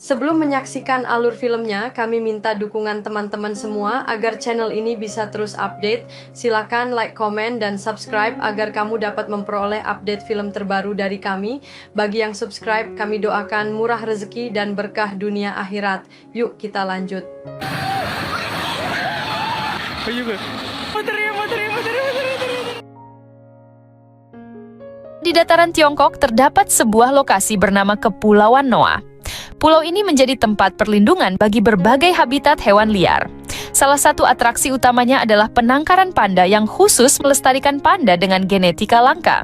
Sebelum menyaksikan alur filmnya, kami minta dukungan teman-teman semua agar channel ini bisa terus update. Silakan like, komen, dan subscribe agar kamu dapat memperoleh update film terbaru dari kami. Bagi yang subscribe, kami doakan murah rezeki dan berkah dunia akhirat. Yuk kita lanjut. Di dataran Tiongkok terdapat sebuah lokasi bernama Kepulauan Noa. Pulau ini menjadi tempat perlindungan bagi berbagai habitat hewan liar. Salah satu atraksi utamanya adalah penangkaran panda yang khusus melestarikan panda dengan genetika langka.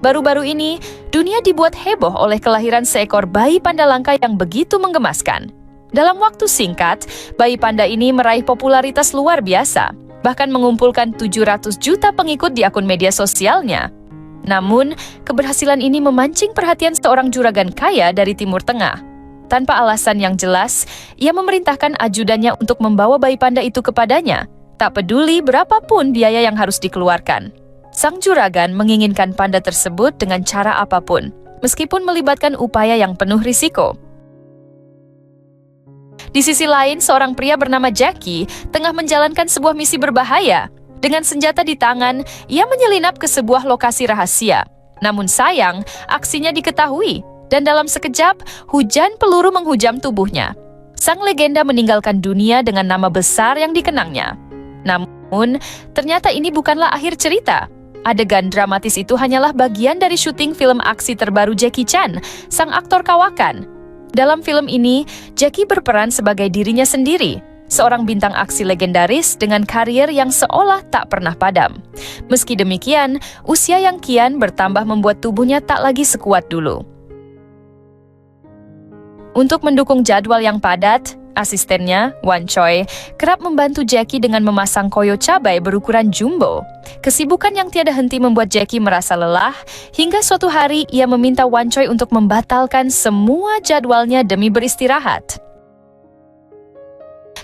Baru-baru ini, dunia dibuat heboh oleh kelahiran seekor bayi panda langka yang begitu menggemaskan. Dalam waktu singkat, bayi panda ini meraih popularitas luar biasa, bahkan mengumpulkan 700 juta pengikut di akun media sosialnya. Namun, keberhasilan ini memancing perhatian seorang juragan kaya dari Timur Tengah. Tanpa alasan yang jelas, ia memerintahkan ajudannya untuk membawa bayi panda itu kepadanya, tak peduli berapapun biaya yang harus dikeluarkan. Sang juragan menginginkan panda tersebut dengan cara apapun, meskipun melibatkan upaya yang penuh risiko. Di sisi lain, seorang pria bernama Jackie tengah menjalankan sebuah misi berbahaya. Dengan senjata di tangan, ia menyelinap ke sebuah lokasi rahasia. Namun sayang, aksinya diketahui. Dan dalam sekejap, hujan peluru menghujam tubuhnya. Sang legenda meninggalkan dunia dengan nama besar yang dikenangnya. Namun, ternyata ini bukanlah akhir cerita. Adegan dramatis itu hanyalah bagian dari syuting film aksi terbaru Jackie Chan, sang aktor kawakan. Dalam film ini, Jackie berperan sebagai dirinya sendiri, seorang bintang aksi legendaris dengan karier yang seolah tak pernah padam. Meski demikian, usia yang kian bertambah membuat tubuhnya tak lagi sekuat dulu. Untuk mendukung jadwal yang padat, asistennya, Wan Choi, kerap membantu Jackie dengan memasang koyo cabai berukuran jumbo. Kesibukan yang tiada henti membuat Jackie merasa lelah, hingga suatu hari ia meminta Wan Choi untuk membatalkan semua jadwalnya demi beristirahat.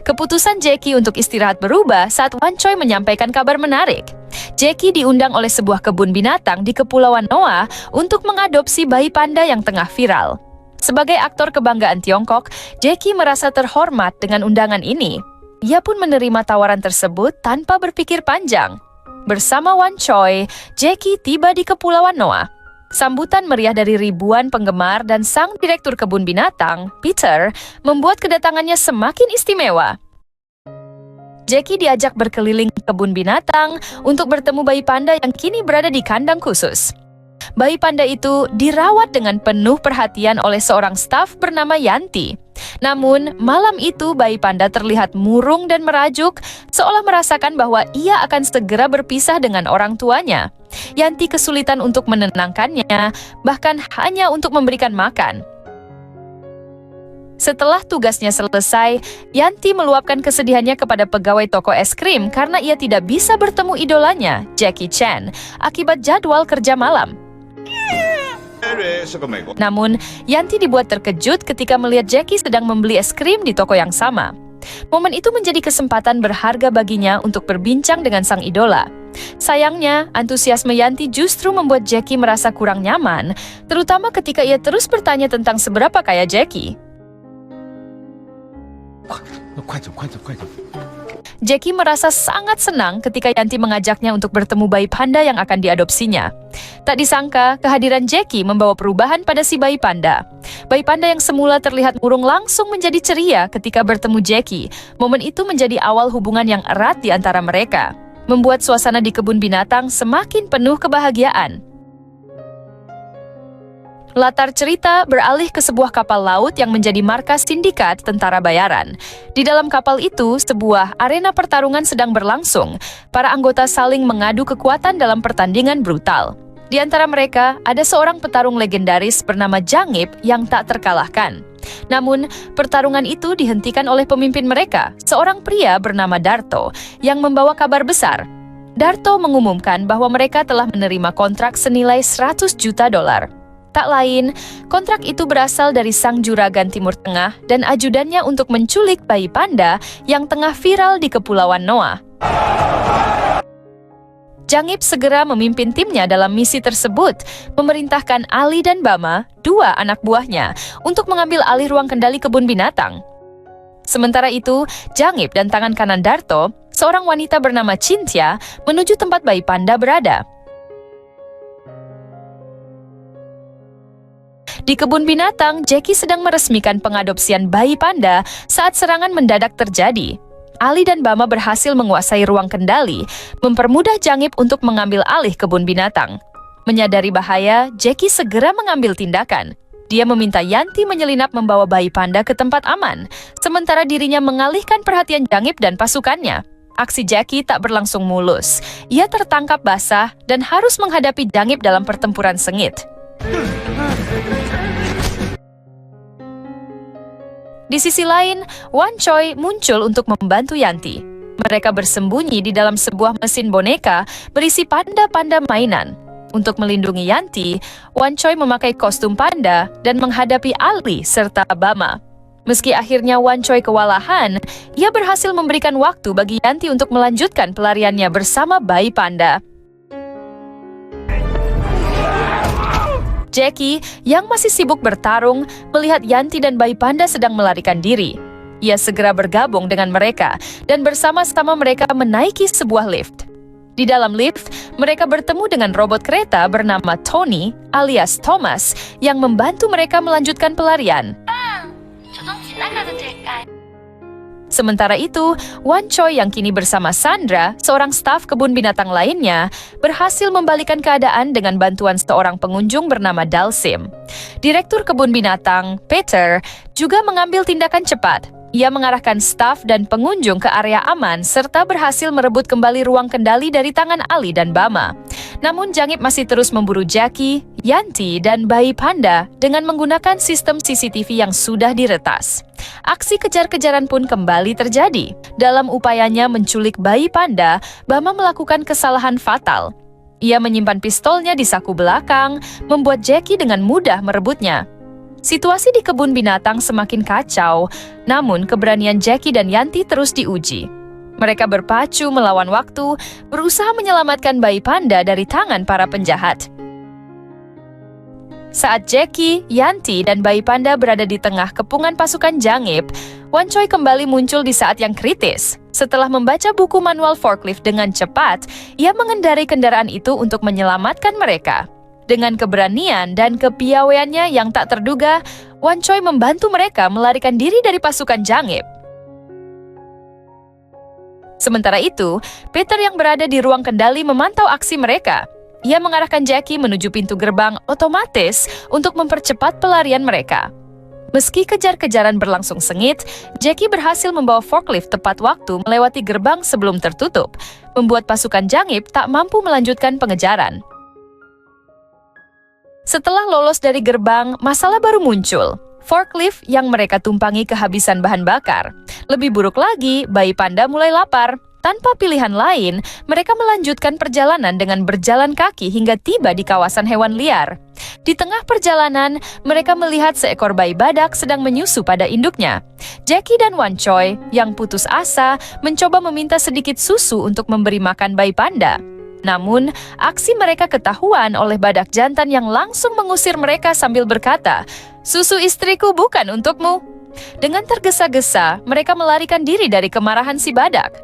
Keputusan Jackie untuk istirahat berubah saat Wan Choi menyampaikan kabar menarik. Jackie diundang oleh sebuah kebun binatang di Kepulauan Noa untuk mengadopsi bayi panda yang tengah viral. Sebagai aktor kebanggaan Tiongkok, Jackie merasa terhormat dengan undangan ini. Ia pun menerima tawaran tersebut tanpa berpikir panjang. Bersama Wan Choi, Jackie tiba di Kepulauan Noa. Sambutan meriah dari ribuan penggemar dan sang direktur kebun binatang, Peter, membuat kedatangannya semakin istimewa. Jackie diajak berkeliling kebun binatang untuk bertemu bayi panda yang kini berada di kandang khusus. Bayi panda itu dirawat dengan penuh perhatian oleh seorang staf bernama Yanti. Namun, malam itu bayi panda terlihat murung dan merajuk, seolah merasakan bahwa ia akan segera berpisah dengan orang tuanya. Yanti kesulitan untuk menenangkannya, bahkan hanya untuk memberikan makan. Setelah tugasnya selesai, Yanti meluapkan kesedihannya kepada pegawai toko es krim karena ia tidak bisa bertemu idolanya, Jackie Chan, akibat jadwal kerja malam. Namun, Yanti dibuat terkejut ketika melihat Jackie sedang membeli es krim di toko yang sama. Momen itu menjadi kesempatan berharga baginya untuk berbincang dengan sang idola. Sayangnya, antusiasme Yanti justru membuat Jackie merasa kurang nyaman, terutama ketika ia terus bertanya tentang seberapa kaya Jackie. Jackie merasa sangat senang ketika Yanti mengajaknya untuk bertemu bayi panda yang akan diadopsinya. Tak disangka, kehadiran Jackie membawa perubahan pada si bayi panda. Bayi panda yang semula terlihat murung langsung menjadi ceria ketika bertemu Jackie. Momen itu menjadi awal hubungan yang erat di antara mereka, membuat suasana di kebun binatang semakin penuh kebahagiaan. Latar cerita beralih ke sebuah kapal laut yang menjadi markas sindikat tentara bayaran. Di dalam kapal itu, sebuah arena pertarungan sedang berlangsung. Para anggota saling mengadu kekuatan dalam pertandingan brutal. Di antara mereka, ada seorang petarung legendaris bernama Jang Ip yang tak terkalahkan. Namun, pertarungan itu dihentikan oleh pemimpin mereka, seorang pria bernama Darto, yang membawa kabar besar. Darto mengumumkan bahwa mereka telah menerima kontrak senilai $100 juta. Tak lain, kontrak itu berasal dari sang juragan Timur Tengah dan ajudannya untuk menculik bayi panda yang tengah viral di Kepulauan Noah. Jangip segera memimpin timnya dalam misi tersebut, memerintahkan Ali dan Bama, dua anak buahnya, untuk mengambil alih ruang kendali kebun binatang. Sementara itu, Jangip dan tangan kanan Darto, seorang wanita bernama Cynthia, menuju tempat bayi panda berada. Di kebun binatang, Jackie sedang meresmikan pengadopsian bayi panda saat serangan mendadak terjadi. Ali dan Bama berhasil menguasai ruang kendali, mempermudah Jangip untuk mengambil alih kebun binatang. Menyadari bahaya, Jackie segera mengambil tindakan. Dia meminta Yanti menyelinap membawa bayi panda ke tempat aman, sementara dirinya mengalihkan perhatian Jangip dan pasukannya. Aksi Jackie tak berlangsung mulus. Ia tertangkap basah dan harus menghadapi Jangip dalam pertempuran sengit. Di sisi lain, Wan Choi muncul untuk membantu Yanti. Mereka bersembunyi di dalam sebuah mesin boneka berisi panda-panda mainan. Untuk melindungi Yanti, Wan Choi memakai kostum panda dan menghadapi Ali serta Bama. Meski akhirnya Wan Choi kewalahan, ia berhasil memberikan waktu bagi Yanti untuk melanjutkan pelariannya bersama bayi panda. Jackie, yang masih sibuk bertarung, melihat Yanti dan bayi panda sedang melarikan diri. Ia segera bergabung dengan mereka, dan bersama-sama mereka menaiki sebuah lift. Di dalam lift, mereka bertemu dengan robot kereta bernama Tony alias Thomas yang membantu mereka melanjutkan pelarian. Sementara itu, Wan Choi yang kini bersama Sandra, seorang staf kebun binatang lainnya, berhasil membalikan keadaan dengan bantuan seorang pengunjung bernama Dalsim. Direktur kebun binatang, Peter, juga mengambil tindakan cepat. Ia mengarahkan staf dan pengunjung ke area aman serta berhasil merebut kembali ruang kendali dari tangan Ali dan Bama. Namun Jangip masih terus memburu Jackie, Yanti, dan bayi panda dengan menggunakan sistem CCTV yang sudah diretas. Aksi kejar-kejaran pun kembali terjadi. Dalam upayanya menculik bayi panda, Bama melakukan kesalahan fatal. Ia menyimpan pistolnya di saku belakang, membuat Jackie dengan mudah merebutnya. Situasi di kebun binatang semakin kacau, namun keberanian Jackie dan Yanti terus diuji. Mereka berpacu melawan waktu, berusaha menyelamatkan bayi panda dari tangan para penjahat. Saat Jackie, Yanti, dan bayi panda berada di tengah kepungan pasukan Jangip, Wan Choi kembali muncul di saat yang kritis. Setelah membaca buku manual forklift dengan cepat, ia mengendarai kendaraan itu untuk menyelamatkan mereka. Dengan keberanian dan kepiawaiannya yang tak terduga, Wan Choi membantu mereka melarikan diri dari pasukan Jangip. Sementara itu, Peter yang berada di ruang kendali memantau aksi mereka. Ia mengarahkan Jackie menuju pintu gerbang otomatis untuk mempercepat pelarian mereka. Meski kejar-kejaran berlangsung sengit, Jackie berhasil membawa forklift tepat waktu melewati gerbang sebelum tertutup, membuat pasukan Jangip tak mampu melanjutkan pengejaran. Setelah lolos dari gerbang, masalah baru muncul. Forklift yang mereka tumpangi kehabisan bahan bakar. Lebih buruk lagi, bayi panda mulai lapar. Tanpa pilihan lain, mereka melanjutkan perjalanan dengan berjalan kaki hingga tiba di kawasan hewan liar. Di tengah perjalanan, mereka melihat seekor bayi badak sedang menyusu pada induknya. Jackie dan Wan Choi, yang putus asa, mencoba meminta sedikit susu untuk memberi makan bayi panda. Namun, aksi mereka ketahuan oleh badak jantan yang langsung mengusir mereka sambil berkata, "Susu istriku bukan untukmu." Dengan tergesa-gesa, mereka melarikan diri dari kemarahan si badak.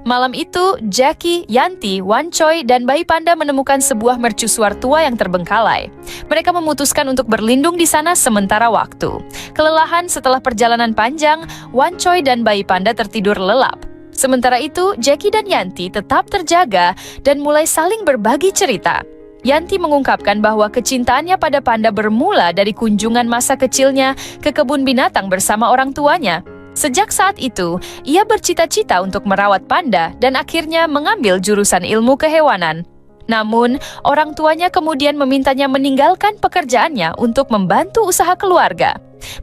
Malam itu, Jackie, Yanti, Wan Choi, dan bayi panda menemukan sebuah mercusuar tua yang terbengkalai. Mereka memutuskan untuk berlindung di sana sementara waktu. Kelelahan setelah perjalanan panjang, Wan Choi dan bayi panda tertidur lelap. Sementara itu, Jackie dan Yanti tetap terjaga dan mulai saling berbagi cerita. Yanti mengungkapkan bahwa kecintaannya pada panda bermula dari kunjungan masa kecilnya ke kebun binatang bersama orang tuanya. Sejak saat itu, ia bercita-cita untuk merawat panda dan akhirnya mengambil jurusan ilmu kehewanan. Namun, orang tuanya kemudian memintanya meninggalkan pekerjaannya untuk membantu usaha keluarga.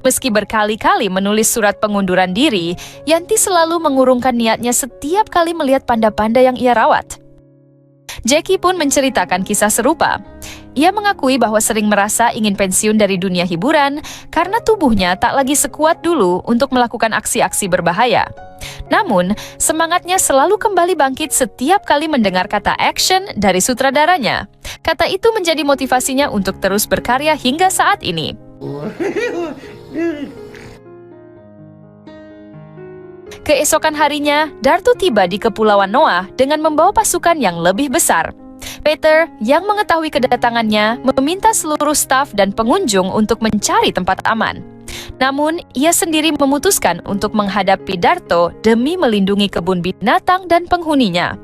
Meski berkali-kali menulis surat pengunduran diri, Yanti selalu mengurungkan niatnya setiap kali melihat panda-panda yang ia rawat. Jackie pun menceritakan kisah serupa. Ia mengakui bahwa sering merasa ingin pensiun dari dunia hiburan karena tubuhnya tak lagi sekuat dulu untuk melakukan aksi-aksi berbahaya. Namun, semangatnya selalu kembali bangkit setiap kali mendengar kata action dari sutradaranya. Kata itu menjadi motivasinya untuk terus berkarya hingga saat ini. Keesokan harinya, Darto tiba di Kepulauan Noah dengan membawa pasukan yang lebih besar. Peter, yang mengetahui kedatangannya, meminta seluruh staf dan pengunjung untuk mencari tempat aman. Namun, ia sendiri memutuskan untuk menghadapi Darto demi melindungi kebun binatang dan penghuninya.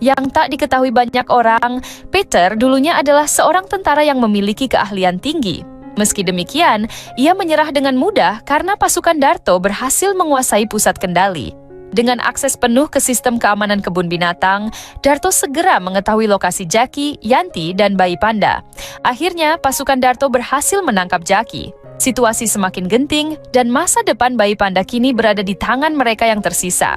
Yang tak diketahui banyak orang, Peter dulunya adalah seorang tentara yang memiliki keahlian tinggi. Meski demikian, ia menyerah dengan mudah karena pasukan Darto berhasil menguasai pusat kendali. Dengan akses penuh ke sistem keamanan kebun binatang, Darto segera mengetahui lokasi Jackie, Yanti, dan bayi panda. Akhirnya, pasukan Darto berhasil menangkap Jackie. Situasi semakin genting, dan masa depan bayi panda kini berada di tangan mereka yang tersisa.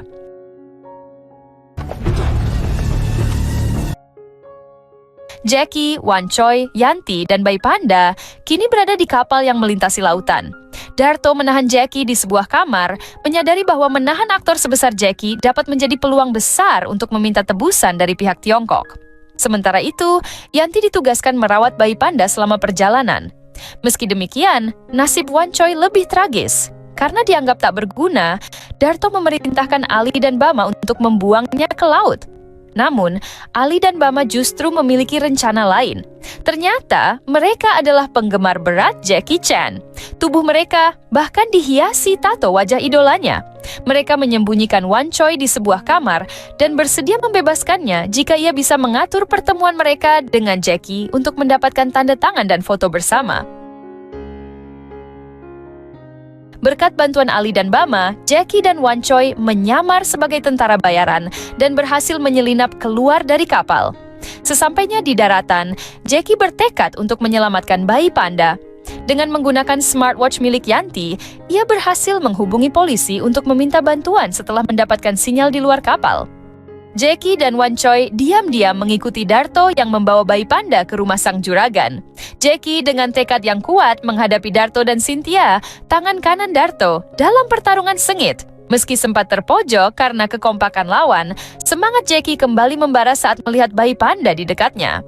Jackie, Wan Choi, Yanti, dan bayi panda kini berada di kapal yang melintasi lautan. Darto menahan Jackie di sebuah kamar, menyadari bahwa menahan aktor sebesar Jackie dapat menjadi peluang besar untuk meminta tebusan dari pihak Tiongkok. Sementara itu, Yanti ditugaskan merawat bayi panda selama perjalanan. Meski demikian, nasib Wan Choi lebih tragis. Karena dianggap tak berguna, Darto memerintahkan Ali dan Bama untuk membuangnya ke laut. Namun, Ali dan Bama justru memiliki rencana lain. Ternyata, mereka adalah penggemar berat Jackie Chan. Tubuh mereka bahkan dihiasi tato wajah idolanya. Mereka menyembunyikan Wan Choi di sebuah kamar dan bersedia membebaskannya jika ia bisa mengatur pertemuan mereka dengan Jackie untuk mendapatkan tanda tangan dan foto bersama. Berkat bantuan Ali dan Bama, Jackie dan Wan Choi menyamar sebagai tentara bayaran dan berhasil menyelinap keluar dari kapal. Sesampainya di daratan, Jackie bertekad untuk menyelamatkan bayi panda. Dengan menggunakan smartwatch milik Yanti, ia berhasil menghubungi polisi untuk meminta bantuan setelah mendapatkan sinyal di luar kapal. Jackie dan Wan Choi diam-diam mengikuti Darto yang membawa bayi panda ke rumah sang juragan. Jackie dengan tekad yang kuat menghadapi Darto dan Cynthia, tangan kanan Darto, dalam pertarungan sengit. Meski sempat terpojok karena kekompakan lawan, semangat Jackie kembali membara saat melihat bayi panda di dekatnya.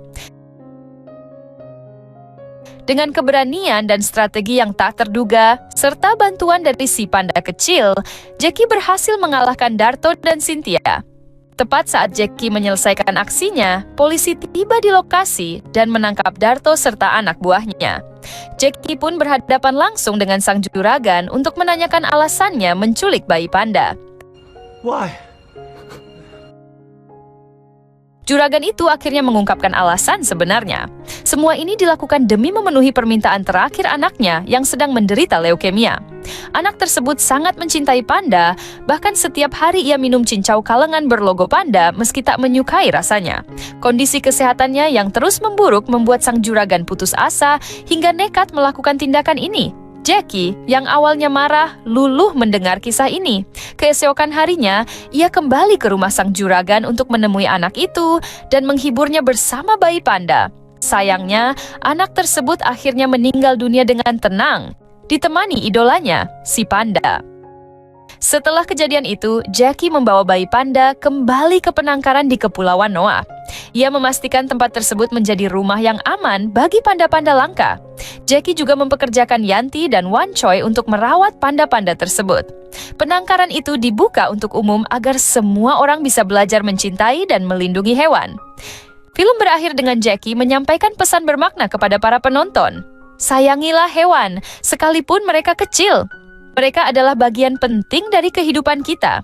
Dengan keberanian dan strategi yang tak terduga, serta bantuan dari si panda kecil, Jackie berhasil mengalahkan Darto dan Cynthia. Tepat saat Jackie menyelesaikan aksinya, polisi tiba di lokasi dan menangkap Darto serta anak buahnya. Jackie pun berhadapan langsung dengan sang juragan untuk menanyakan alasannya menculik bayi panda. Why? Juragan itu akhirnya mengungkapkan alasan sebenarnya. Semua ini dilakukan demi memenuhi permintaan terakhir anaknya yang sedang menderita leukemia. Anak tersebut sangat mencintai panda, bahkan setiap hari ia minum cincau kalengan berlogo panda meski tak menyukai rasanya. Kondisi kesehatannya yang terus memburuk membuat sang juragan putus asa hingga nekat melakukan tindakan ini. Jackie, yang awalnya marah, luluh mendengar kisah ini. Keesokan harinya, ia kembali ke rumah sang juragan untuk menemui anak itu dan menghiburnya bersama bayi panda. Sayangnya, anak tersebut akhirnya meninggal dunia dengan tenang, ditemani idolanya, si panda. Setelah kejadian itu, Jackie membawa bayi panda kembali ke penangkaran di Kepulauan Noah. Ia memastikan tempat tersebut menjadi rumah yang aman bagi panda-panda langka. Jackie juga mempekerjakan Yanti dan Wan Choi untuk merawat panda-panda tersebut. Penangkaran itu dibuka untuk umum agar semua orang bisa belajar mencintai dan melindungi hewan. Film berakhir dengan Jackie menyampaikan pesan bermakna kepada para penonton. Sayangilah hewan, sekalipun mereka kecil. Mereka adalah bagian penting dari kehidupan kita.